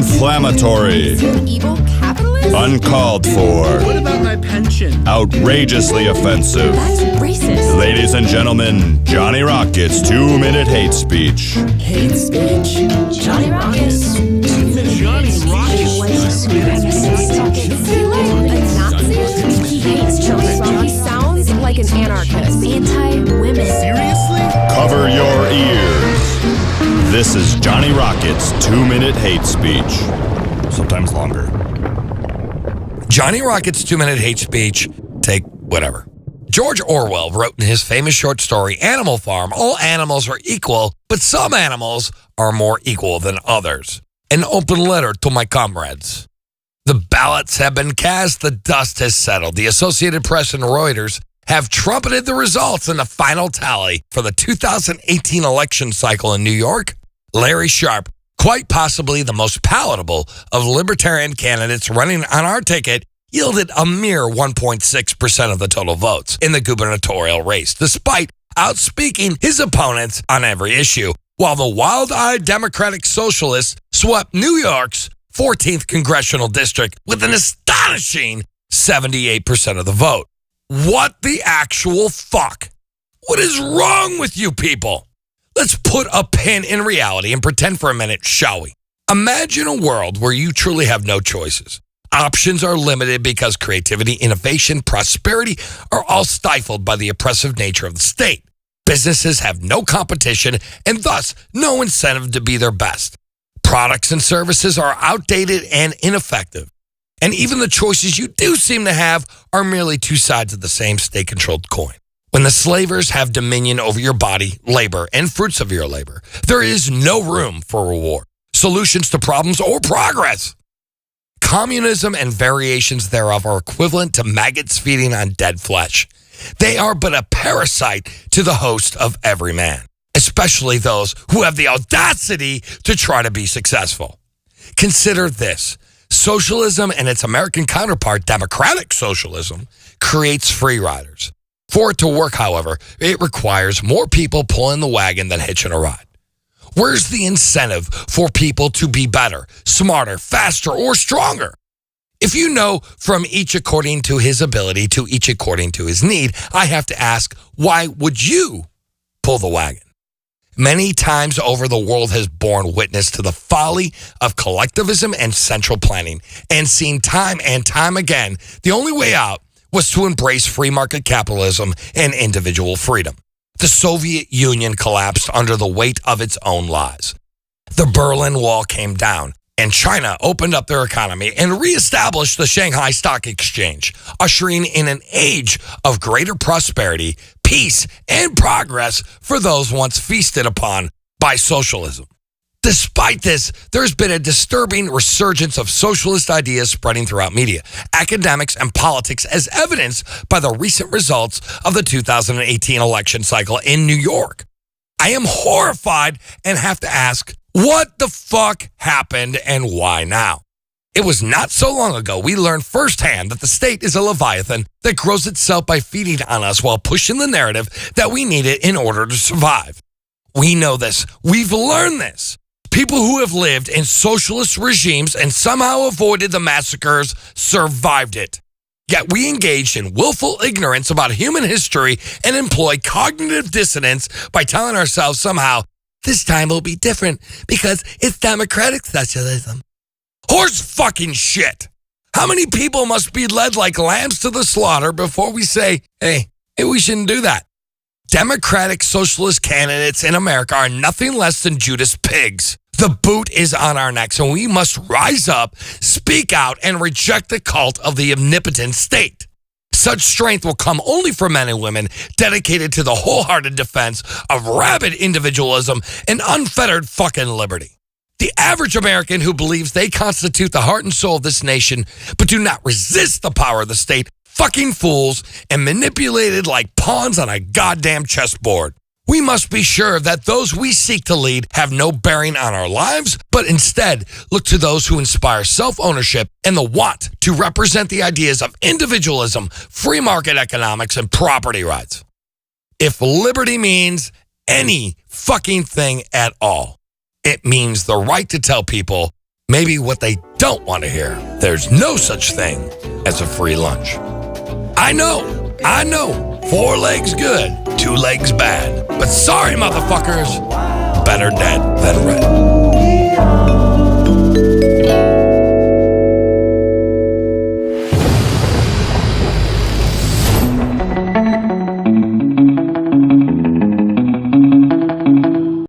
inflammatory, Evil capitalist? uncalled for, What about my pension? outrageously offensive. That's racist. Ladies and gentlemen, Johnny Rocket's 2-minute hate speech. Hate speech? Johnny Rockets. Johnny Is he like a Nazi? He hates children. He sounds like an anarchist. Anti-women. Seriously? Cover your ears. This is Johnny Rocket's 2-minute hate speech. Sometimes longer. Johnny Rocket's 2-minute hate speech, take whatever. George Orwell wrote in his famous short story, Animal Farm, all animals are equal, but some animals are more equal than others. An open letter to my comrades. The ballots have been cast, the dust has settled. The Associated Press and Reuters have trumpeted the results in the final tally for the 2018 election cycle in New York. Larry Sharpe, quite possibly the most palatable of libertarian candidates running on our ticket, yielded a mere 1.6% of the total votes in the gubernatorial race, despite outspeaking his opponents on every issue, while the wild-eyed Democratic Socialists swept New York's 14th congressional district with an astonishing 78% of the vote. What the actual fuck? What is wrong with you people? Let's put a pin in reality and pretend for a minute, shall we? Imagine a world where you truly have no choices. Options are limited because creativity, innovation, prosperity are all stifled by the oppressive nature of the state. Businesses have no competition and thus no incentive to be their best. Products and services are outdated and ineffective. And even the choices you do seem to have are merely two sides of the same state-controlled coin. When the slavers have dominion over your body, labor, and fruits of your labor, there is no room for reward, solutions to problems, or progress. Communism and variations thereof are equivalent to maggots feeding on dead flesh. They are but a parasite to the host of every man, especially those who have the audacity to try to be successful. Consider this. Socialism and its American counterpart, democratic socialism, creates free riders. For it to work, however, it requires more people pulling the wagon than hitching a ride. Where's the incentive for people to be better, smarter, faster, or stronger? If you know from each according to his ability to each according to his need, I have to ask, why would you pull the wagon? Many times over, the world has borne witness to the folly of collectivism and central planning, and seen time and time again the only way out was to embrace free market capitalism and individual freedom. The Soviet Union collapsed under the weight of its own lies. The Berlin Wall came down, and China opened up their economy and reestablished the Shanghai Stock Exchange, ushering in an age of greater prosperity, peace, and progress for those once feasted upon by socialism. Despite this, there's been a disturbing resurgence of socialist ideas spreading throughout media, academics, and politics, as evidenced by the recent results of the 2018 election cycle in New York. I am horrified and have to ask, what the fuck happened and why now? It was not so long ago we learned firsthand that the state is a leviathan that grows itself by feeding on us while pushing the narrative that we need it in order to survive. We know this. We've learned this. People who have lived in socialist regimes and somehow avoided the massacres survived it. Yet we engaged in willful ignorance about human history and employ cognitive dissonance by telling ourselves somehow, this time will be different because it's democratic socialism. Horse fucking shit. How many people must be led like lambs to the slaughter before we say, hey, we shouldn't do that? Democratic socialist candidates in America are nothing less than Judas pigs. The boot is on our necks, and we must rise up, speak out, and reject the cult of the omnipotent state. Such strength will come only from men and women dedicated to the wholehearted defense of rabid individualism and unfettered fucking liberty. The average American who believes they constitute the heart and soul of this nation, but do not resist the power of the state, fucking fools and manipulated like pawns on a goddamn chessboard. We must be sure that those we seek to lead have no bearing on our lives, but instead look to those who inspire self-ownership and the want to represent the ideas of individualism, free market economics, and property rights. If liberty means any fucking thing at all, it means the right to tell people maybe what they don't want to hear. There's no such thing as a free lunch. I know. 4 legs good, 2 legs bad. But sorry, motherfuckers. Better dead than red.